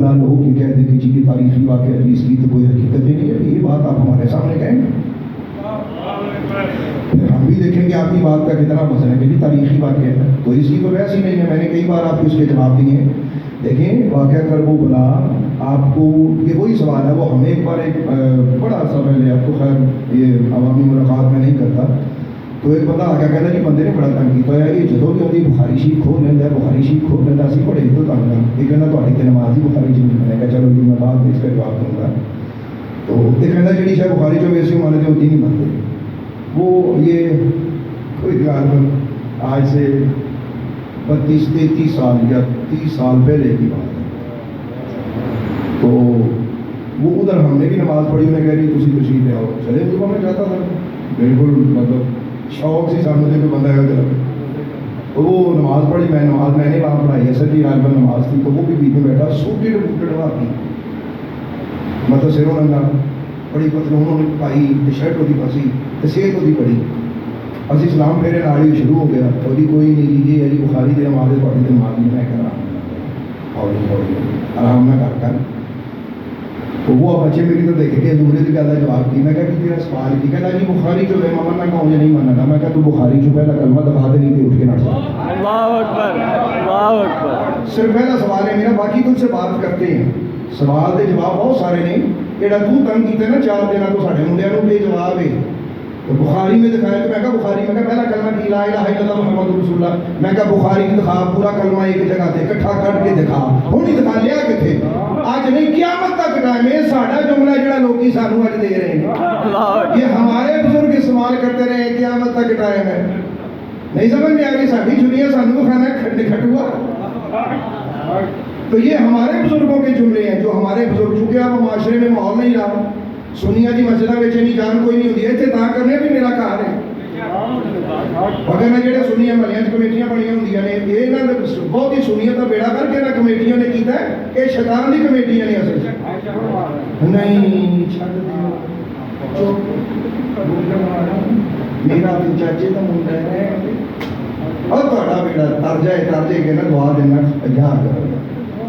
بلا لوگ یہ کہہ دیں کہ جی یہ تاریخی واقعہ ہے، اس کی تو کوئی حقیقت ہی نہیں ہے، یہ بات آپ ہمارے سامنے کہیں گے، پھر ہم بھی دیکھیں گے آپ کی بات کا کتنا وزن ہے کہ جی تاریخی واقعہ ہے، تو اس کی تو ویسے ہی نہیں ہے. میں نے کئی بار آپ کو اس کے جواب دیے ہیں. دیکھیں واقعہ کربلا آپ کو یہ وہی سوال ہے، وہ ہم ایک بار ایک بڑا سا پہلے آپ کو خیر یہ عوامی ملاقات میں نہیں کرتا، تو ایک بندہ آ کے کہتا جی بندے نے بڑا تنگ کیا ہے، یہ جدوں بھی آتی بخاری شریف کھول لینا ہے، بخاری شریف کھول لینا، اسی بڑے تو تنگ ہیں، یہ کہنا تھوڑی تو نماز ہی بخاری شریف. میں نے کہا چلو جی میں بعد میں اس کا جواب دوں گا. تو یہ کہنا جی شاید بخاری جو ویسے ہمارے جو ہوتی نہیں مانتے، وہ یہ کوئی تقریباً آج سے 32-33 سال یا 30 سال پہلے کی بات ہے. تو وہ ادھر ہم نے بھی نماز پڑھی، انہیں کہہ رہی تھی تشریف لے آؤ، چلے صبح میں جاتا تھا بالکل مطلب شوق سے سامنے سے کوئی بندہ ہے چلا. تو وہ نماز پڑھی، میں نے وہاں پڑھائی ہے سر جی غالباً نماز تھی، تو وہ بھی بیچ میں بیٹھا سوٹیڈ بوٹیڈ واقعی مطلب سروں رنگا بڑی پتلون انہوں نے پائی، شرٹ ہوتی پسی صحت ہوتی پڑی. اسی سلام پھیرے نال ہی شروع ہو گیا، اور جی کوئی نہیں جی یہ علی بخاری دے نماز پڑھی دے نماز نہیں، میں کہہ رہا آرام نہ کر. تو وہ بچے میری تو دیکھ کے دوسرے کی گل کا جواب کی. میں کہا کہ تیرا سوال کی کہنا جی بخاری جو ہے ماما میں کہوں نہیں ماننا تھا. میں کہا تو بخاری جو پہلا کلمہ دکھا دے نہیں تو اٹھ کے نہ چلا. اللہ اکبر اللہ اکبر. صرف پہلا سوال ہے میرا، باقی تم سے بات کرتے ہیں، سوال کے جواب بہت سارے نہیں. جہاں تو تنگ کیتے نا 4 دن تو سارے منڈیا کو بے جواب ہے. تو بخاری میں دکھایا تو میں کہا بخاری میں کہا پہلا کلمہ کی لا الہ الا اللہ محمد رسول اللہ. میں کہا بخاری کی دکھا پورا کلمہ ایک جگہ تے اکٹھا کر کے دکھا. ہوں ہی دکھا لیا کتنے آج نہیں قیامت تک ٹائم ہے. ساڈا جملہ جڑا لوکی سانو اج دے رہے ہیں یہ ہمارے بزرگ استعمال کرتے رہے ہیں، قیامت تک ٹائم ہے. نہیں سمجھ میں آ رہی ساری چھٹیاں سانو کھانا کھٹوا. تو یہ ہمارے بزرگوں کے جملے ہیں جو ہمارے بزرگ، چونکہ اب معاشرے میں ماحول نہیں رہا، سنیا دی مسجدہ میں چنی جان کوئی نہیں ہوتی ہے اتنے تا کرنے بھی میرا گھر ہے. اگر میں جڑے سنیا ملیاں کمیٹیاں بنی ہوندیاں نے یہ نہ بہت ہی سنیت کا بیڑا کر کے نہ کمیٹیاں نے کیتا ہے، یہ شیطان دی کمیٹیاں نے اصل نہیں چھڈ دیو میرا تو چاچے کا منڈا ہے اور تہاڈا بیڑا تر جائے کہ نہ دعا دینا یا کرو.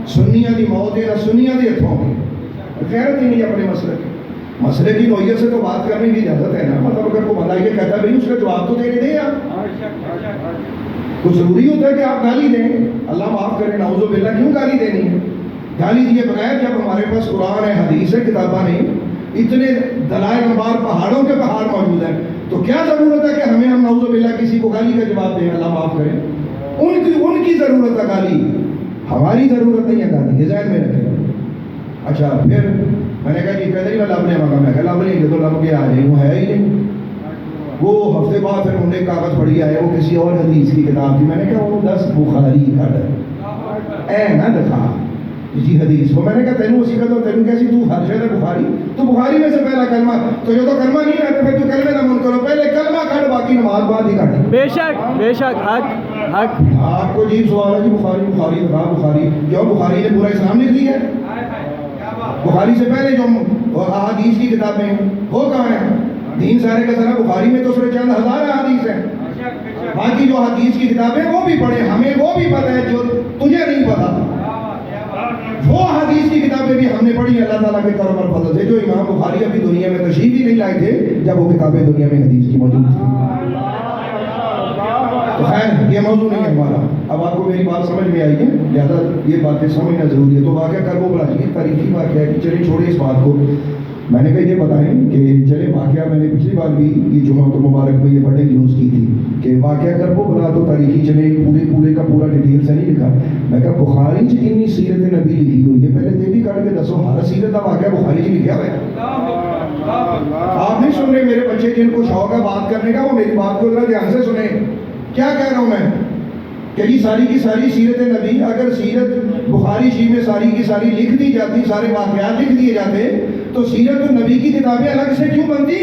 سنیاں دی موت ہے، سنیاں دی ہتھوں کی غیرت ہی نہیں اپنے مسئلے کی نوعیت سے تو بات کرنے کی اجازت ہے نا. مطلب اگر کوئی بندہ یہ کہتا ہے بھائی اس کا جواب تو دینے دیں آپ. تو ضروری ہوتا ہے کہ آپ گالی دیں، اللہ معاف کرے نعوذ باللہ، کیوں گالی دینی ہے؟ گالی دیے بغیر جب ہمارے پاس قرآن ہے، حدیث ہے، کتاباں نہیں، اتنے دلائل انبار پہاڑوں کے پہاڑ موجود ہیں، تو کیا ضرورت ہے کہ ہم نعوذ باللہ کسی کو گالی کا جواب دیں؟ اللہ معاف کرے. ان کی ضرورت ہے گالی، ہماری ضرورت نہیں ہے گالی، یہ ذہن میں رکھیں. اچھا پھر میں نے کہا جی کہتے جی میں لب لے مانگا. میں کہا لب لیں گے تو لب کے آ جائیں، وہ ہے ہی نہیں. وہ ہفتے بعد پھر انہوں نے کاغذ پڑھی آئے، وہ کسی اور حدیث کی کتاب تھی. میں نے کہا وہ 10 بخاری کٹ اے نہ دکھا جی حدیث کو. میں نے کہا تینوں اسی کا تو تینوں کیسی تو ہر شہر بخاری، تو بخاری میں سے پہلا کلمہ تو جو تو کلمہ نہیں آتا پھر تو کلمے نہ من کرو، پہلے کلمہ کٹ باقی نماز بعد ہی کٹ. بے شک حق. آپ کو جی سوال ہے جی بخاری دکھا. بخاری کیوں؟ بخاری نے پورا اسلام لکھ دیا ہے. بخاری سے پہلے جو احادیث کی کتابیں وہ کہاں ہیں؟ دین سارے کا سارا بخاری میں تو صرف چند ہزار احادیث ہیں. باقی جو حدیث کی کتابیں وہ بھی پڑھیں، ہمیں وہ بھی پتہ ہے جو تجھے نہیں پتا. وہ حدیث کی کتابیں بھی ہم نے پڑھی اللہ تعالیٰ کے کرم اور فضل سے. جو امام بخاری ابھی دنیا میں تشریف بھی نہیں لائے تھے جب وہ کتابیں دنیا میں حدیث کی موجود تھیں. تو خیر یہ موضوع نہیں ہے ہمارا. اب آپ کو میری بات سمجھ میں آئی ہے، لہٰذا یہ باتیں سمجھنا ضروری ہے. تو واقعہ کربلا یہ تاریخی واقعہ ہے کہ چلے چھوڑے اس بات کو. میں نے کہا یہ بتائیں کہ چلے واقعہ میں نے پچھلی بار بھی یہ جمعہ تو مبارک میں یہ بڑے یوز کی تھی کہ واقعہ کربلا تو تاریخی چلے پورے کا پورا ڈیٹیل سے نہیں لکھا. میں کہا بخاری چ کنی سیرت نبی لکھی ہوئی ہے، پہلے یہ بھی کر کے دسو ہر سیرت کا واقعہ بخاری چ لکھا ہوا ہے. آپ نہیں سن رہے میرے بچے جن کو شوق ہے بات کرنے کا، وہ میری بات کو ذرا دھیان سے سنیں. کیا کہہ رہا ہوں میں کہ جی ساری کی ساری سیرت نبی، اگر سیرت بخاری شریف میں ساری کی ساری لکھ دی جاتی، سارے واقعات لکھ دیے جاتے، تو سیرت النبی کی کتابیں الگ سے کیوں بنتی؟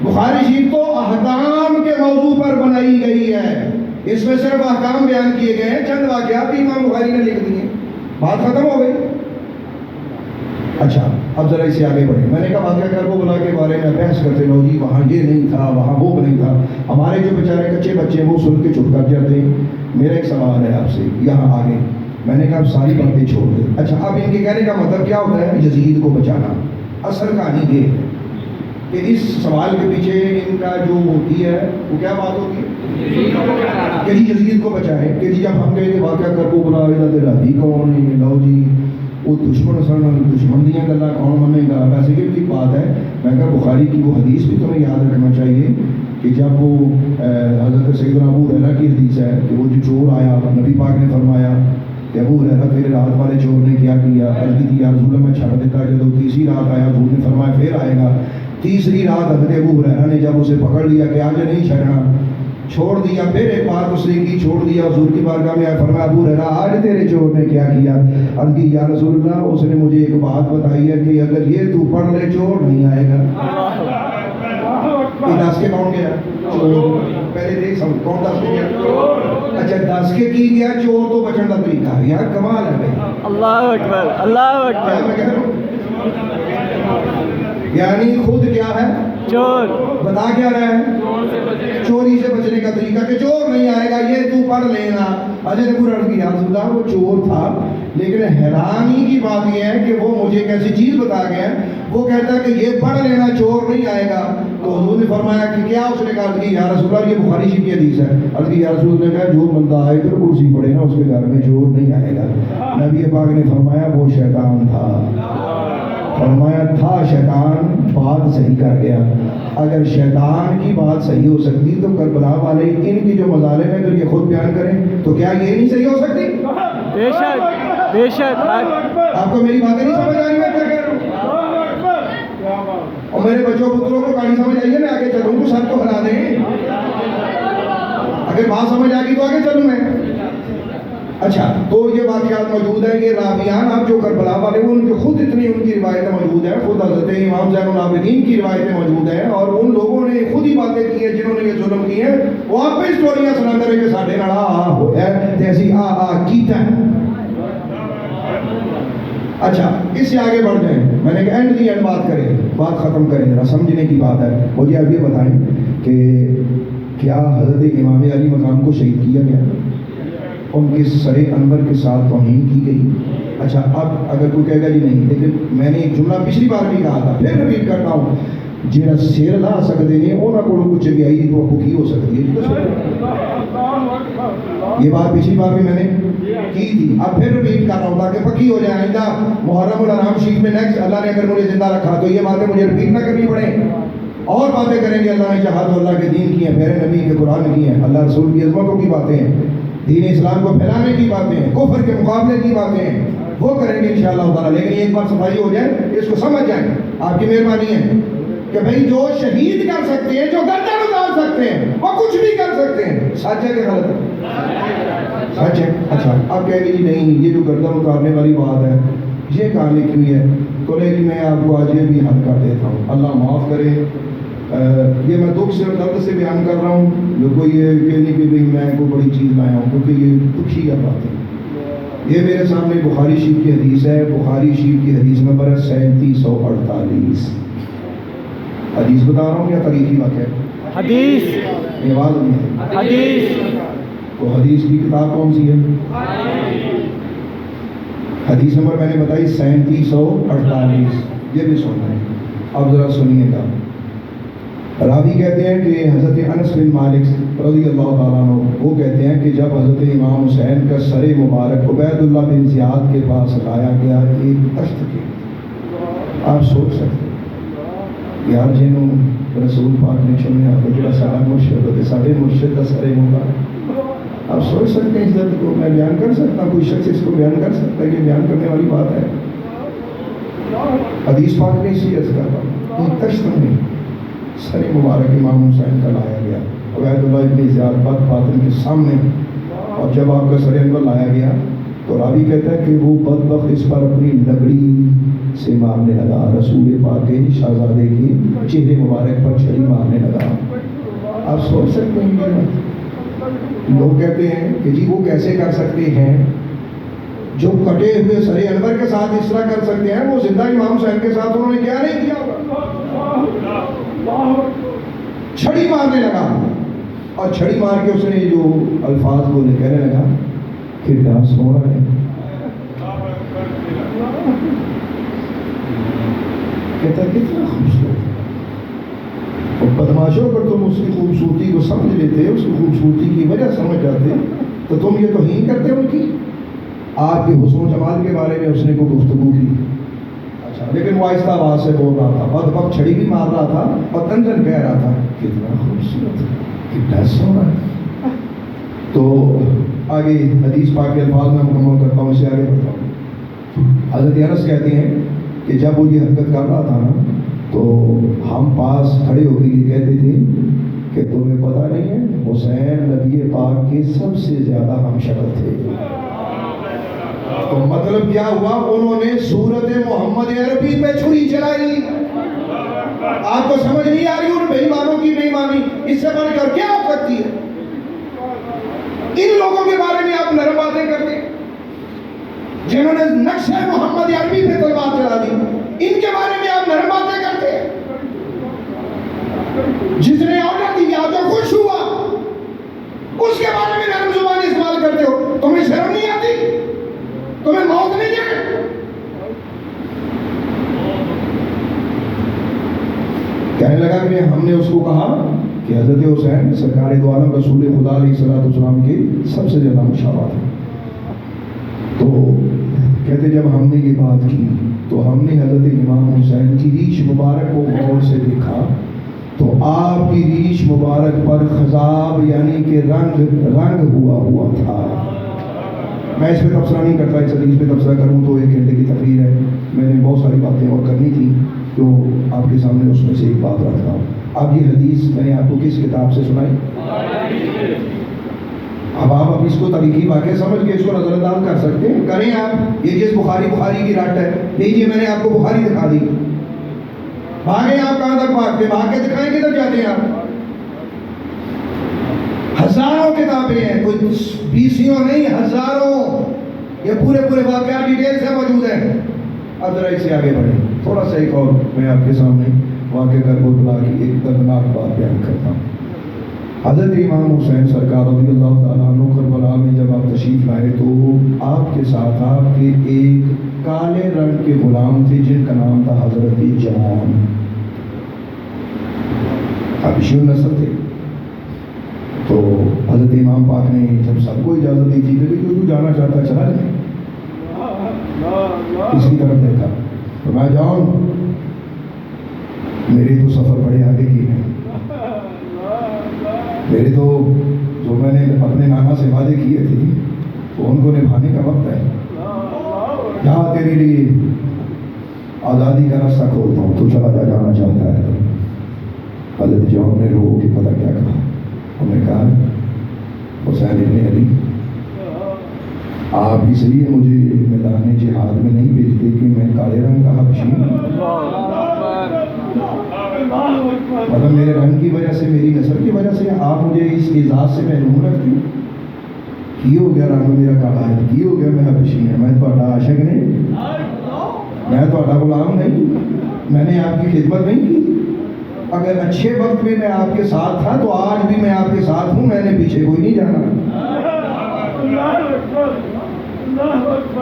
بخاری شریف تو احکام کے موضوع پر بنائی گئی ہے، اس میں صرف احکام بیان کیے گئے ہیں، چند واقعات بھی امام بخاری نے لکھ دیے، بات ختم ہو گئی. اچھا اب ذرا اسے آگے بڑھیں. میں نے کہا واقعہ کربلا کے بارے میں بحث کرتے لو جی وہاں یہ نہیں تھا، وہاں وہ نہیں تھا. ہمارے جو بیچارے کچے بچے وہ سن کے چپ کر جاتے ہیں. میرا ایک سوال ہے آپ سے یہاں آگے میں نے کہا اب ساری باتیں چھوڑ دیں. اچھا اب ان کے کہنے کا مطلب کیا ہوتا ہے؟ یزید کو بچانا. اصل کہانی یہ ہے کہ اس سوال کے پیچھے ان کا جو ہوتی ہے وہ کیا بات ہوتی ہے کہ جی یزید کو بچائیں. کہ جی جب ہم کہیں کہ واقعہ کربو بلا راضی کون ہے، لو جی وہ دشمن سن دشمن دیا گلا کون مانے گا. ویسے یہ بھی بات ہے. میں کہا بخاری کی وہ حدیث بھی تمہیں یاد رکھنا چاہیے کہ جب وہ حضرت سیدنا ابو ہریرہ کی حدیث ہے کہ وہ جو چور آیا، نبی پاک نے فرمایا کہ ابو ہریرہ تیرے رات والے چور نے کیا کیا؟ عرض کی یا رسول اللہ میں چھڑ دیتا. جب تیسری رات آیا حضور نے فرمایا پھر آئے گا. تیسری رات حضرت ابو ہریرہ نے جب اسے پکڑ لیا کہ آج نہیں چھڑنا، چھوڑ دیا. پھر ایک بات اس نے کی، چھوڑ دیا. حضور کی بارگاہ میں آئے، فرمایا ابو ہریرہ آج تیرے چور نے کیا کیا؟ عرض کی یا رسول اللہ اس نے مجھے ایک بات بتائی ہے کہ اگر یہ تو پڑھ لے چور نہیں آئے گا. یہ دس کے کون گیا؟ چور. پہلے دیکھ سمجھ کون دس کے گیا؟ اچھا 10 کے کی گیا. چور تو بچن کا طریقہ ہے یار، کمال ہے بھائی. اللہ اکبر اللہ اکبر. میں کہہ رہا ہوں یعنی خود کیا ہے؟ چور. بتا کیا رہا ہے؟ چوری سے بچنے کا طریقہ کہ چور نہیں آئے گا، یہ تو پڑھ لینا. اجے نے پورا کی یا رسول اللہ وہ چور تھا، لیکن حیرانی کی بات یہ ہے کہ وہ مجھے ایک ایسی چیز بتا گیا ہے، وہ کہتا ہے کہ یہ پڑھ لینا چور نہیں آئے گا. تو حضور نے فرمایا کہ کیا؟ اس نے کہا کہ یا رسول اللہ یہ بخاری شریف کی حدیث ہے. عرض کی یا رسول اللہ نے کہا جو بندہ آئے تو کرسی پڑے نا اس کے گھر میں چور نہیں آئے گا. نبی پاک نے فرمایا وہ شیطان تھا. فرمایا تھا شیطان، بات صحیح کر گیا. اگر شیطان کی بات صحیح ہو سکتی تو کربلا والے ان کی جو مظالم ہیں اگر یہ خود بیان کریں تو کیا یہ نہیں صحیح ہو سکتی؟ بے شک بے شک. آپ کو میری باتیں نہیں سمجھ آ رہی؟ میں کیا کہہ رہا ہوں؟ اور میرے بچوں پتروں کو کہانی سمجھ آئیے، میں آگے چلوں تو سب کو ہلا دیں. اگر بات سمجھ آ گئی تو آگے چلوں میں. اچھا تو یہ واقعات موجود ہیں. یہ راویان اب جو کربلا والے وہ ان کے خود اتنی ان کی روایتیں موجود ہیں. خود حضرت امام زین العابدین کی روایتیں موجود ہیں اور ان لوگوں نے خود ہی باتیں کی ہیں جنہوں نے یہ ظلم کیے ہیں. وہ آپ پہ اسٹوریاں سناتے رہے کہ ساڈے نال آ ہویا تیسی آ کیتا ہے. اچھا اس سے آگے بڑھ جائیں. میں نے کہا اینڈ دی اینڈ بات کریں، بات ختم کریں، ذرا سمجھنے کی بات ہے. مجھے اب یہ بتائیں کہ کیا حضرت امام علی مقام کو شہید کیا گیا؟ ان کے سر انور کے ساتھ توہین کی گئی. اچھا اب اگر کوئی کہے گا جی نہیں، لیکن میں نے ایک جملہ پچھلی بار بھی کہا تھا، پھر ریپیٹ کرتا ہوں، جہاں سر لا سکتے ہیں انہوں کو کچھ چنگیائی تو آپ کی ہو سکتی ہے. یہ بات پچھلی بار بھی میں نے کی تھی، اب پھر ریپیٹ کر رہا ہوں تاکہ پکی ہو جائے. آئندہ محرم الحرام شریف میں نیکسٹ اللہ نے اگر مجھے زندہ رکھا تو یہ باتیں مجھے ریپیٹ نہ کرنی پڑیں. اور باتیں کریں گے اللہ نے چاہا تو اللہ کے دین کی ہیں، میرے نبی کے قرآن کی ہیں، اللہ رسول کی عظمتوں کی باتیں ہیں، دین اسلام کو پھیلانے کی باتیں ہیں، کفر کے مقابلے کی باتیں ہیں، وہ کریں گے انشاءاللہ تعالیٰ. لیکن ایک بار صفائی ہو جائے، اس کو سمجھ جائیں. آپ کی مہربانی ہے کہ بھائی جو شہید کر سکتے ہیں، جو گردن اتار سکتے ہیں، وہ کچھ بھی کر سکتے ہیں. سچ ہے کہ غلط ہے؟ سچ ہے. اچھا اب کہیں گے جی نہیں یہ جو گردن اتارنے والی بات ہے یہ کہاں لکھی ہوئی ہے؟ تو لیکن میں آپ کو آج یہ بھی حل کر دیتا ہوں، اللہ معاف کرے. یہ میں دکھ سے اور درد سے بیان کر رہا ہوں، جو کوئی یہ کہ نہیں کہ میں کوئی بڑی چیز لایا ہوں، کیونکہ یہ دکھی ہے بات ہے. یہ میرے سامنے بخاری شریف کی حدیث ہے. بخاری شریف کی حدیث نمبر ہے 3748. حدیث بتا رہا ہوں یا تاریخی واقعہ؟ حدیث. یہ آواز نہیں ہے. حدیث. تو حدیث کی کتاب کون سی ہے؟ حدیث نمبر میں نے بتائی 3748. یہ بھی سننا ہے. اب ذرا سنیے گا. راوی کہتے ہیں کہ حضرت انس بن مالک رضی اللہ تعالیٰ عنہ وہ کہتے ہیں کہ جب حضرت امام حسین کا سر مبارک عبید اللہ بن زیاد کے پاس لایا گیا ایک تخت کے، آپ سوچ سکتے یار جنہوں رسول پاک نے چنیا تو جڑا سارا مرشد ہوتے سارے مرشد کا سر مبارک، آپ سوچ سکتے ہیں اس درد کو. میں بیان کر سکتا، کوئی شخص اس کو بیان کر سکتا ہے کہ بیان کرنے والی بات ہے. حدیث پاک نے اسی عرض کر رہا ایک تخت میں سر مبارک امام حسین کا لایا گیا عبید اللہ ابن زیاد بد باطن کے سامنے. اور جب آپ کا سر انور لایا گیا تو راوی کہتا ہے کہ وہ بدبخت اس پر اپنی لکڑی سے مارنے لگا. رسول پاک کے شہزادے کی چہرے مبارک پر چھری مارنے لگا. آپ سوچ سکتے ہیں لوگ کہتے ہیں کہ جی وہ کیسے کر سکتے ہیں جو کٹے ہوئے سر انور کے ساتھ اس طرح کر سکتے ہیں، وہ زندہ امام حسین کے ساتھ انہوں نے کیا نہیں کیا. چھڑی مارنے لگا اور چھڑی مار کے اس نے جو الفاظ بولے کہنے لگا کہ ڈانس ہو رہا ہے کتنا خوبصورت. اور بدماشوں پر تم اس کی خوبصورتی کو سمجھ لیتے، اس کی خوبصورتی کی وجہ سمجھ جاتے، تو تم یہ توہین کرتے ان کی. آپ کے حسن و جمال کے بارے میں اس نے کوئی گفتگو کی، اچھا، لیکن وہ آہستہ آواز سے بول رہا تھا، بد وقت چھڑی بھی مار رہا تھا اور تنزن کہہ رہا تھا کتنا خوبصورت، کتنا سونا. تو آگے حدیث پاک کے الفاظ میں مکمل کرتا ہوں، اسے آگے بڑھتا ہوں. حضرت انس کہتے ہیں کہ جب وہ یہ حرکت کر رہا تھا نا، تو ہم پاس کھڑے ہو کے یہ کہتے تھے کہ تمہیں پتہ نہیں ہے حسین نبی پاک کے سب سے زیادہ ہم شکل تھے. تو مطلب کیا ہوا؟ انہوں نے صورت محمد عربی پہ چھری چلائی. آپ کو سمجھ نہیں آ رہی ان بے ایمانوں کی بے ایمانی اس سے بڑھ کر کیا ہو سکتی ہے؟ ان لوگوں کے بارے میں آپ نرم باتیں کرتے ہیں جنہوں نے نقشہ محمد عربی پہ تلوار چلا دی، ان کے بارے میں آپ نرم باتیں کرتے ہیں. جس نے آرڈر دیا جو خوش ہوا اس کے بارے میں نرم زبان استعمال کرتے ہو. تمہیں شرم نہیں آتی؟ تمہیں موت نہیں ہے؟ کہنے لگا کہ ہم نے اس کو کہا کہ حضرت حسین سرکار دو عالم رسول خدا علیہ السلام کے سب سے زیادہ مشابہ تھے. تو کہتے جب ہم نے یہ بات کی تو ہم نے حضرت امام حسین کی ریش مبارک کو غور سے دیکھا تو آپ کی ریش مبارک پر خضاب یعنی کہ رنگ ہوا تھا. میں اس پہ تبصرہ نہیں کرتا، اس حدیث پہ تبصرہ کروں تو 1 گھنٹے کی تقریر ہے. میں نے بہت ساری باتیں اور کرنی تھی جو آپ کے سامنے اس میں سے ایک بات رکھتا ہوں. اب یہ حدیث میں نے آپ کو کس کتاب سے سنائی؟ اب آپ اس کو تاریخی واقعہ سمجھ کے اس کو نظر انداز کر سکتے ہیں، کریں آپ. یہ جس بخاری کی رٹ ہے، لیجیے میں نے آپ کو بخاری دکھا دی. بھاگیں آپ کہاں تک بھاگتے؟ بھاگ کے دکھائیں کدھر جاتے ہیں آپ؟ ہزاروں کتابیں ہیں، کوئی 20 نہیں، ہزاروں. یہ پورے واقعات ڈیٹیل سے موجود ہیں. اب ذرا اس سے آگے بڑھیں، تھوڑا سا ایک اور میں آپ کے سامنے واقعہ کربلا کی ایک دردناک بات بیان کرتا ہوں. حضرت امام حسین سرکار رضی اللہ تعالیٰ عنہ کربلا میں جب آپ تشریف لائے تو آپ کے ساتھ آپ کے ایک کالے رنگ کے غلام تھے جن کا نام تھا حضرت جان. حبشی نسل تھے. تو حضرت امام پاک نے جب سب کو اجازت دی تھی کہ جو جانا چاہتا چلا جائے، اس کی طرف دیکھا تو میں جاؤں، میرے تو سفر بڑے آگے کی ہیں، میرے تو جو میں نے اپنے نانا سے وعدے کیے تھے تو ان کو نبھانے کا وقت ہے. جہاں تیرے لیے آزادی کا راستہ کھولتا ہوں تو چلا جانا چاہتا ہے. حضرت جان نے لوگوں کی پتہ کیا کہا؟ انہوں نے کہا حسین ابن علی، آپ اس لیے مجھے میدان جہاد میں نہیں بھیجتے کہ میں کالے رنگ کا حبشی ہوں، مطلب میرے رنگ کی وجہ سے، میری نسل کی وجہ سے آپ مجھے اس اعزاز سے محروم رکھتے ہیں؟ کی ہو گیا رنگ میرا کالا ہے، کی ہو گیا میں حبشی ہے، میں تھوڑا عاشق نہیں، میں تھوڑا غلام نہیں، میں نے آپ کی خدمت نہیں کی. اگر اچھے وقت میں میں آپ کے ساتھ تھا تو آج بھی میں آپ کے ساتھ ہوں، میں نے پیچھے کوئی نہیں جانا،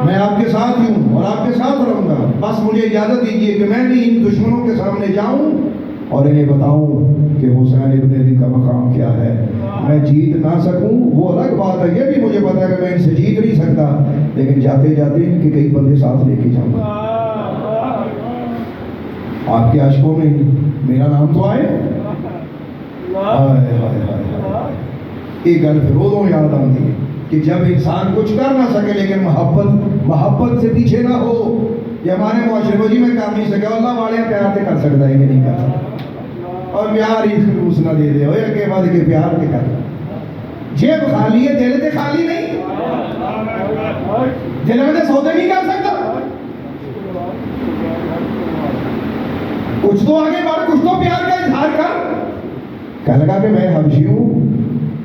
میں آپ کے ساتھ ہی ہوں اور آپ کے ساتھ رہوں گا. بس مجھے اجازت دیجیے کہ میں بھی ان دشمنوں کے سامنے جاؤں اور انہیں بتاؤں کہ حسین ابن علی کا مقام کیا ہے. میں جیت نہ سکوں وہ الگ بات ہے، یہ بھی مجھے پتا ہے کہ میں ان سے جیت نہیں سکتا، لیکن جاتے جاتے ان کے کئی بندے ساتھ لے کے جاؤں گا. آپ کے عاشقوں میں میرا نام تو آئے. ایک گل پھر روزوں یاد آتی ہے کہ جب انسان کچھ کر نہ سکے لیکن محبت سے پیچھے نہ ہو. یہ ہمارے معاشرے کو جی میں کر نہیں سکا، اللہ والے پیار سے کر سکتا ہے کہ نہیں کر سکتا، اور پیار ہی خلوص نہ دے دے ہوئے کہ بعد کے پیار کے کر. جیب خالی ہے، دل تے خالی نہیں، دل میں تے سودے نہیں کر سکتا. کچھ تو آگے بڑھ، کچھ تو پیار کا اظہار کر. کہنے لگا کہ میں حبشی ہوں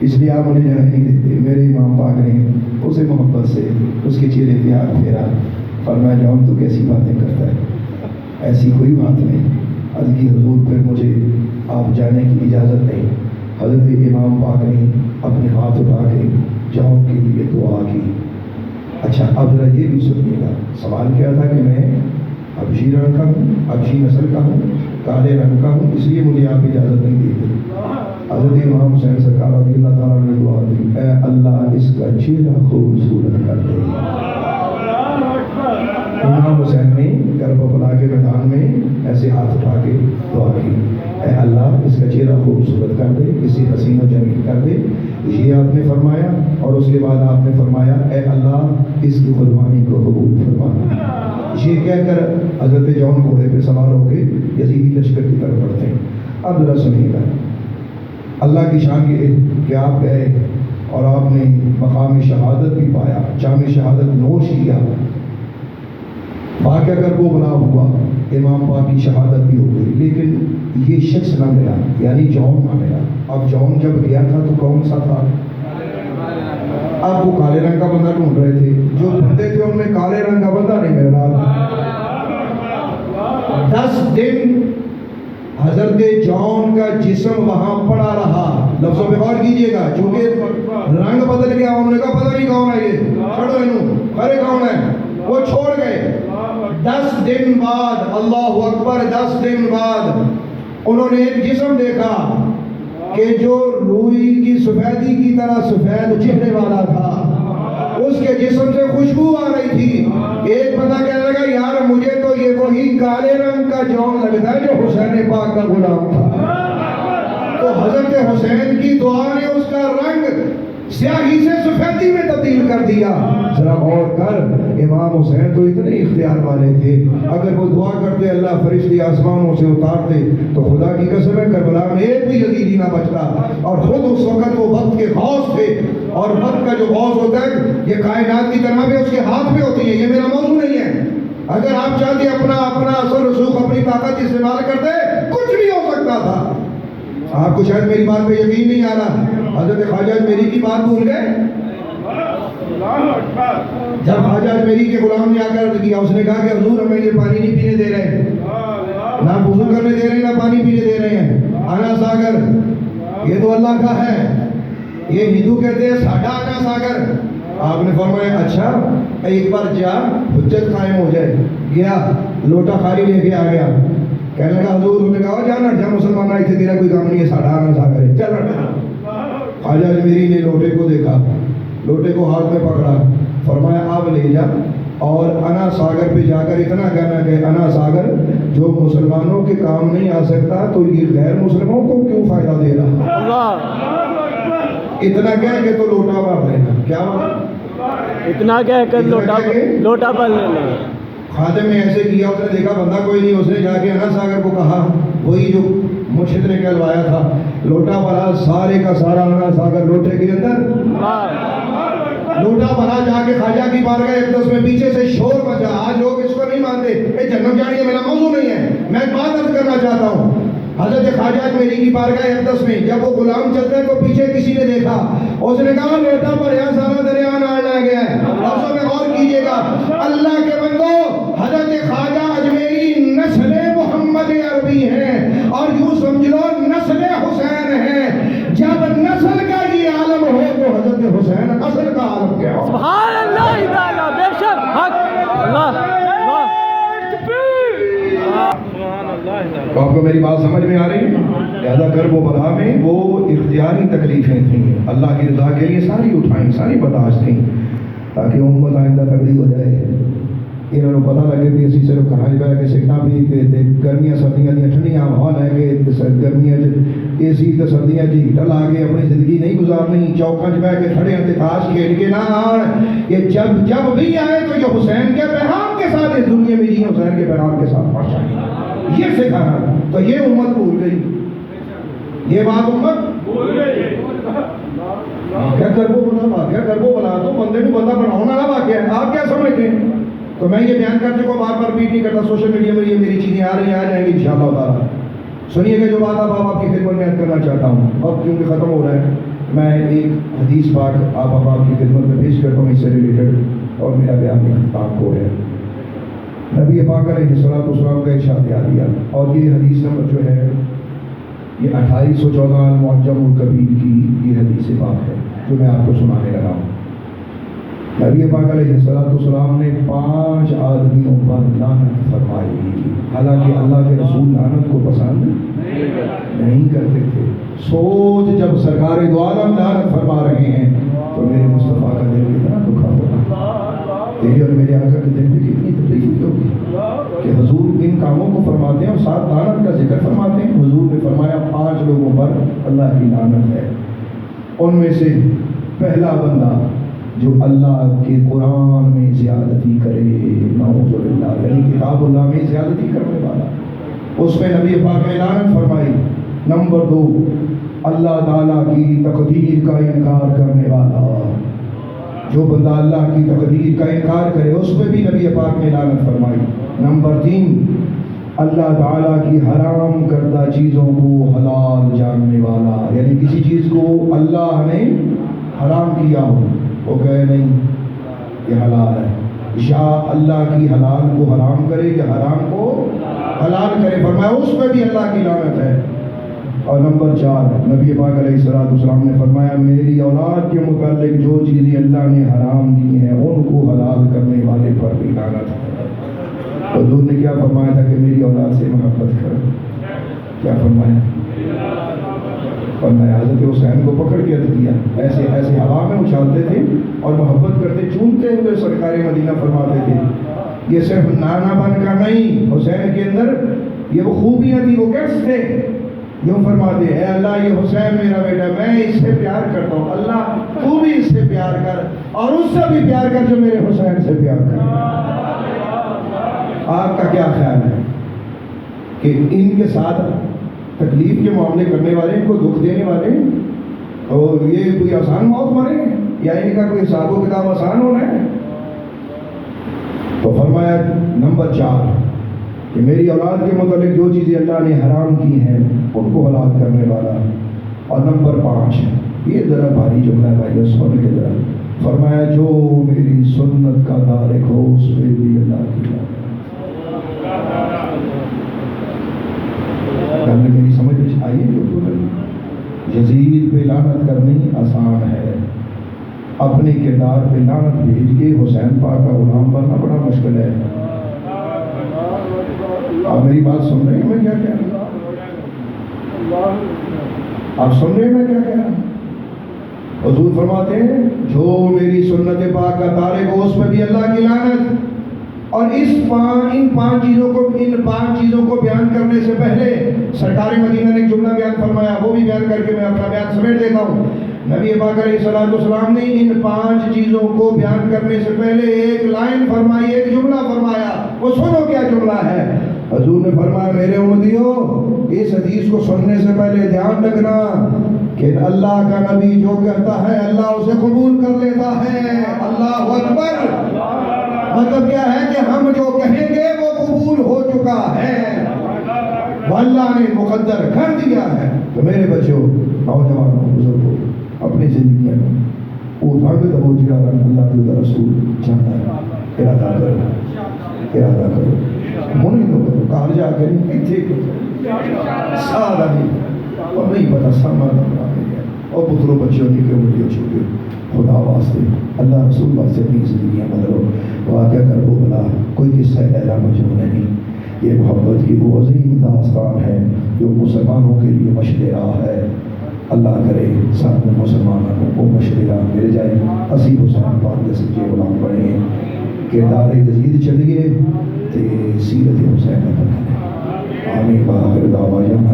اس لیے آپ مجھے جانے نہیں دیتے. میرے امام پاک نے اسے محبت سے اس کے چہرے پہ ہاتھ پھیرا اور میں جاؤں تو کیسی باتیں کرتا ہے، ایسی کوئی بات نہیں. عرض کی حضور پھر مجھے آپ جانے کی اجازت نہیں. حضرت امام پاک نے اپنے ہاتھ اٹھا کے جاؤں کے لیے دعا کی. اچھا اب ذرا یہ بھی سنیے گا، سوال کیا تھا کہ میں حبشی رنگ کا ہوں، حبشی نسل کا ہوں، کالے رنگ کا ہوں، اس لیے مجھے آپ اجازت نہیں دی تھی۔ حضرت امام حسین سرکار رضی اللہ تعالیٰ نے دعا دی، اے اللہ اس کا چہرہ خوبصورت کر دے۔ امام حسین نے کربلا کے میدان میں ایسے ہاتھ اٹھا کے دعا کی، اے اللہ اس کا چہرہ خوبصورت کر دے، اسے حسین و جمیل کر دے۔ یہ آپ نے فرمایا، اور اس کے بعد آپ نے فرمایا اے اللہ اس کی قربانی کو قبول فرما۔ یہ کہہ کر حضرت جون گھوڑے پہ سوار ہو کے یزیدی لشکر کی طرف بڑھتے ہیں۔ اب ذرا سنیے گا، اللہ کی شان یہ کہ آپ گئے اور آپ نے مقام شہادت بھی پایا، جام شہادت نوش کیا، واقعہ کر وہ بلا ہوا، امام پاک کی شہادت بھی ہو گئی، لیکن یہ شخص نہ ملا، یعنی جون نہ ملا۔ اب جون جب گیا تھا تو کون سا تھا؟ اب وہ کالے رنگ کا بندہ ڈھونڈ رہے تھے، جو بندے تھے ان میں کالے رنگ کا بندہ نہیں مل رہا۔ 10 دن حضرت جون کا جسم وہاں پڑا رہا۔ لفظوں پہ غور کیجئے گا، چونکہ رنگ بدل گیا، انہوں نے کہا پتہ نہیں کون ہے یہ، چھوڑو انہوں، ارے کون ہے، وہ چھوڑ گئے۔ 10 دن بعد، اللہ اکبر، 10 دن بعد انہوں نے ایک جسم دیکھا کہ جو روئی کی سفیدی کی طرح سفید چہرے والا تھا، اس کے جسم سے خوشبو آ رہی تھی۔ ایک بندہ کہنے لگا یار مجھے تو یہ وہی کالے رنگ کا جون لگتا ہے جو حسین پاک کا غلام تھا۔ تو حضرت حسین کی دعا نے اس کا رنگ سیاہی سے سفیدی میں تبدیل کر دیا۔ ذرا غور کر، امام حسین تو اتنے اختیار والے تھے، اگر وہ دعا کرتے اللہ فرشتے آسمانوں سے اتارتے تو خدا کی قسم ہے کربلا میں ایک بھی یزیدی نہ بچتا۔ اور خود اس وقت وہ وقت کے غوث تھے، اور وقت کا جو غوث ہوتا ہے یہ کائنات کی تنابیں اس کے ہاتھ میں ہوتی ہیں، یہ میرا موضوع نہیں ہے۔ اگر آپ چاہتے اپنا اثر رسوخ اپنی طاقت استعمال کرتے کچھ بھی ہو سکتا تھا۔ آپ کو شاید میری بات پہ یقین نہیں آ رہا، حضرت خواجہ اجمیری کی بات بھول گئے؟ جب خواجہ اجمیری کے غلام نے آ کر عرض کیا، اس نے کہا کہ حضور ہمیں یہ پانی نہیں پینے دے رہے، نہ وضو کرنے دے رہے، نہ پانی پینے دے رہے ہیں، آنا ساگر یہ تو اللہ کا ہے، یہ ہندو کہتے ہیں ساڈا آنا ساگر۔ آپ نے فرمایا اچھا ایک بار جا حجت قائم ہو جائے۔ گیا، لوٹا خالی لے کے آ گیا، کہنے لگا حضور، انہوں نے کہا جانا جا مسلمان آئی تھے، تیرا کوئی کام نہیں ہے، ساڈا آنا ساگر ہے، چل رہا۔ خواجہ اجمیری نے لوٹے کو دیکھا، لوٹے کو ہاتھ میں پکڑا، فرمایا آپ لے جا اور انا ساگر پہ جا کر اتنا کہنا کہ انا ساگر جو مسلمانوں کے کام نہیں آ سکتا تو یہ غیر مسلموں کو کیوں فائدہ دے رہا۔ اتنا کہہ کے تو لوٹا بھر لینا، کیا اتنا کہہ کر لوٹا بھر لینا۔ خادم نے ایسے کیا، اس نے دیکھا بندہ کوئی نہیں، اس نے جا کے انا ساگر کو کہا، وہی جو مرشد نے کہلوایا تھا، لوٹا بھرا، سارے کا سارا انا ساگر لوٹے کے اندر، لوٹا بھرا جا کے خواجہ کی بارگاہ اقدس میں، پیچھے سے شور بچا۔ آج لوگ اس کو نہیں مانتے، اے جنم جانی ہے، میرا موضوع نہیں ہے، میں ایک بات عرض کرنا چاہتا ہوں۔ حضرت خواجہ اجمیری کی بارگاہ اقدس میں جب وہ غلام چلتے ہیں تو پیچھے کسی نے دیکھا، اس نے کہا لوٹا بھریا سارا دریا نال لے گیا ہے۔ لفظوں میں غور کیجئے گا، اللہ کے بندو، حضرت خواجہ اجمیری نسل محمد عربی ہیں، اور یوں سمجھ لو نسل حسین ہیں۔ جب نسل کا یہ عالم ہو تو حضرت حسین اصل کا عالم کیا ہو؟ سبحان اللہ تعالیٰ، بے شک حق اللہ۔ تو آپ کو میری بات سمجھ میں آ رہی ہے؟ لہذا کرب و بلا میں وہ اختیاری تکلیفیں تھیں، اللہ کی رضا کے لیے ساری اٹھائیں، ساری برداشت تھیں، تاکہ امت آئندہ تگڑی ہو جائے۔ انہوں نے پتہ لگے کہ اسی صرف کہاں بہ کے سکھنا بھی کہ گرمیاں سردیاں دیا ٹھنڈیاں ماحول ہے کہ گرمیاں اے سی تو سردیاں جی ہیٹر لا کے اپنی زندگی نہیں گزارنی، چوکاں بہ کے کھڑے ہیں تاش کھیل کے نہ آن۔ یہ جب بھی آئے تو یہ حسین کے پیغام کے ساتھ اس دنیا میں جی، حسین کے پیغام کے ساتھ پہنچائیں، یہ سکھانا۔ تو یہ امت بھول گئی، یہ بات امت بھول گئی۔ کیا کربو بنا تو بندے کو بندہ بناؤ نہ واقعہ ہے، آپ کیا سمجھتے ہیں؟ تو میں یہ بیان کرنے کو بار بار ریپیٹ نہیں کرتا، سوشل میڈیا میں یہ میری چیزیں آ رہی ہیں، آ جائیں گی انشاءاللہ تعالیٰ۔ سنیے گا جو بات اب آپ کی خدمت میں عرض کرنا چاہتا ہوں، اب کیونکہ ختم ہو رہا ہے، میں ایک حدیث پاک آپ کی خدمت میں پیش کرتا ہوں اس سے ریلیٹڈ، اور میرا بیان بھی اختتام ہو ہے۔ نبی پاک علیہ السلام کا ارشاد دیا، اور یہ حدیث نمبر جو ہے یہ 2814 المعجم الکبیر کی یہ حدیث پاک ہے جو میں آپ کو سنانے لگا ہوں۔ نبی پاک علیہ السلام نے 5 آدمیوں پر لعنت فرمائی، حالانکہ اللہ کے رسول لعنت کو پسند نہیں کرتے تھے۔ سوچ جب سرکار دو عالم لعنت فرما رہے ہیں تو میرے مصطفیٰ کا دل کتنا دکھا ہوگا، تیرے اور میرے آقا کے دل پہ کتنی تکلیف ہوئی ہوگی کہ حضور ان کاموں کو فرماتے ہیں اور ساتھ لعنت کا ذکر فرماتے ہیں۔ حضور نے فرمایا 5 لوگوں پر اللہ کی لعنت ہے، ان میں سے پہلا بندہ جو اللہ کے قرآن میں زیادتی کرے، نعوذ باللہ، یعنی کتاب اللہ میں زیادتی کرنے والا، اس میں نبی پاک نے لعنت فرمائی۔ نمبر 2، اللہ تعالیٰ کی تقدیر کا انکار کرنے والا، جو بندہ اللہ کی تقدیر کا انکار کرے اس پہ بھی نبی پاک نے لعنت فرمائی۔ نمبر 3، اللہ تعالیٰ کی حرام کردہ چیزوں کو حلال جاننے والا، یعنی کسی چیز کو اللہ نے حرام کیا ہو، وہ کہے نہیں یہ حلال ہے، یا اللہ کی حلال کو حرام کرے یا حرام کو حلال کرے، فرمایا اس پہ بھی اللہ کی لعنت ہے۔ اور نمبر 4، نبی پاک علیہ السلام نے فرمایا میری اولاد کے متعلق جو چیزیں اللہ نے حرام کی ہیں ان کو حلال کرنے والے پر بھی لعنت ہے۔ حضور نے کیا فرمایا تھا کہ میری اولاد سے محبت کرو، کیا فرمایا؟ فرمایا حضرت حسین کو پکڑ کے عرض کیا، ایسے ایسے ہوا میں اچھالتے تھے اور محبت کرتے چومتے ہوئے سرکار مدینہ فرماتے تھے یہ صرف نانا بن کا نہیں، حسین کے اندر یہ وہ خوبیاں تھی، وہ کیسے تھے، یوں فرماتے اے اللہ یہ حسین میرا بیٹا، میں اس سے پیار کرتا ہوں، اللہ تو بھی اس سے پیار کر اور اس سے بھی پیار کر جو میرے حسین سے پیار کر۔ آپ کا کیا خیال ہے کہ ان کے ساتھ تکلیف کے معاملے کرنے والے، ان کو دکھ دینے والے، اور یہ کوئی آسان موت مرے یا ان کا کوئی حساب و کتاب آسان ہونا ہے؟ تو فرمایا نمبر 4 کہ میری اولاد کے متعلق جو چیزیں اللہ نے حرام کی ہیں ان کو حلال کرنے والا۔ اور نمبر 5، یہ ذرا بھاری جملہ ہے بھائی، سن کے ذرا، فرمایا جو میری سنت کا تارک ہو اس پہ بھی اللہ کی لعنت۔ میری سمجھ میں آئیے جو یزید پہ لعنت کرنی آسان ہے، اپنے کردار پہ لعنت بھیج کے حسین پاک کا غلام بننا بڑا مشکل ہے۔ آپ میری بات سن رہے ہیں میں کیا کہہ رہا ہوں؟ آپ سن رہے ہیں میں کیا کہہ رہا ہوں؟ حضور فرماتے ہیں جو میری سنت پاک کا تارک ہو اس پہ بھی اللہ کی لعنت۔ اور ان 5 چیزوں کو بیان کرنے سے پہلے سرکار مدینہ نے ایک جملہ بیان فرمایا، وہ بھی بیان کر کے میں اپنا بیان سمیٹ دیتا ہوں۔ نبی پاک علیہ السلام نے ان 5 چیزوں کو بیان کرنے سے پہلے ایک لائن فرمائی، ایک جملہ فرمایا، وہ سنو کیا جملہ ہے۔ حضور نے فرمایا میرے امتیوں اس حدیث کو سننے سے پہلے دھیان رکھنا کہ اللہ کا نبی جو کہتا ہے اللہ اسے قبول کر لیتا ہے۔ اللہ اکبر، مطلب کیا ہے کہ ہم جو کہیں گے وہ قبول ہو چکا ہے، وہ اللہ نے مقدر کر دیا ہے۔ تو میرے بچوں، نوجوانوں، بزرگوں، اپنی زندگی میں وہ رنگ تو وہ جڑا رنگ اللہ کے رسول چاہتا ہے، ارادہ کرو، منی تو کرو، کار جا کے نہیں، اتھے سادہ نہیں، اور نہیں پتا سامان دمرا گیا، اور پتروں بچوں کی کہ مجھے چھوٹے خدا واسطے اللہ رسول واسطے اپنی زندگیاں بدلو۔ واقعہ کربو بلا کوئی قصہ لیلا مجنون نہیں، یہ محبت کی وہ عظیم داستان ہے جو مسلمانوں کے لیے مشعل راہ ہے۔ اللہ کرے سارے مسلمانوں کو مشعل راہ مل جائے، اسی حسین پاک کے سچے غلام بنے، کردار یزید چلیے تے سیرت حسین بنا لیں۔ آمین۔ باخر دعوانا